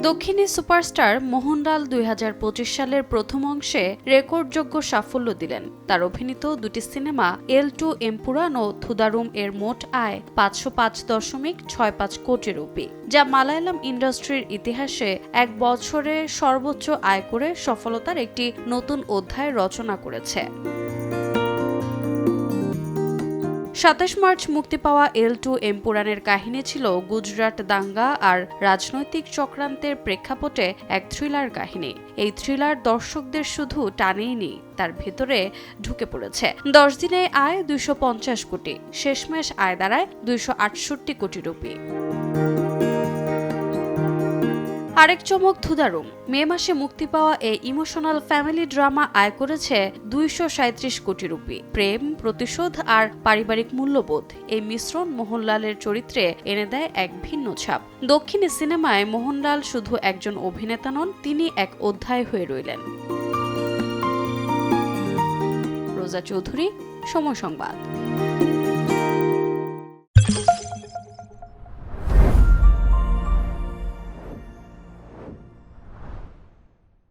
দক্ষিণী সুপারস্টার মোহনলাল ২০২৫ সালের প্রথম অংশে রেকর্ডযোগ্য সাফল্য দিলেন। তার অভিনীত দুটি সিনেমা এল2 এম্পুরান ও থুদারুম এর মোট আয় ৫০৫.৬৫ কোটি রুপি, যা মালায়ালাম ইন্ডাস্ট্রির ইতিহাসে এক বছরে সর্বোচ্চ আয় করে সফলতার একটি নতুন অধ্যায় রচনা করেছে। ২৭ মার্চ মুক্তি পাওয়া এল2 এম্পুরানের কাহিনী ছিল গুজরাট দাঙ্গা আর রাজনৈতিক চক্রান্তের প্রেক্ষাপটে এক থ্রিলার কাহিনী। এই থ্রিলার দর্শকদের শুধু টানেইনি, তার ভেতরে ঢুকে পড়েছে। ১০ দিনে আয় ২৫০ কোটি, শেষমেশ আয় দাঁড়ায় ২৬৮ কোটি রুপি। আরেক চমক থুদারুম। মে মাসে মুক্তি পাওয়া এই ইমোশনাল ফ্যামিলি ড্রামা আয় করেছে ২৩৭ কোটি রুপি। প্রেম, প্রতিশোধ আর পারিবারিক মূল্যবোধ, এই মিশ্রণ মোহনলালের চরিত্রে এনে দেয় এক ভিন্ন ছাপ। দক্ষিণী সিনেমায় মোহনলাল শুধু একজন অভিনেতা নন, তিনি এক অধ্যায় হয়ে রইলেন। রোজা চৌধুরী, সময় সংবাদ।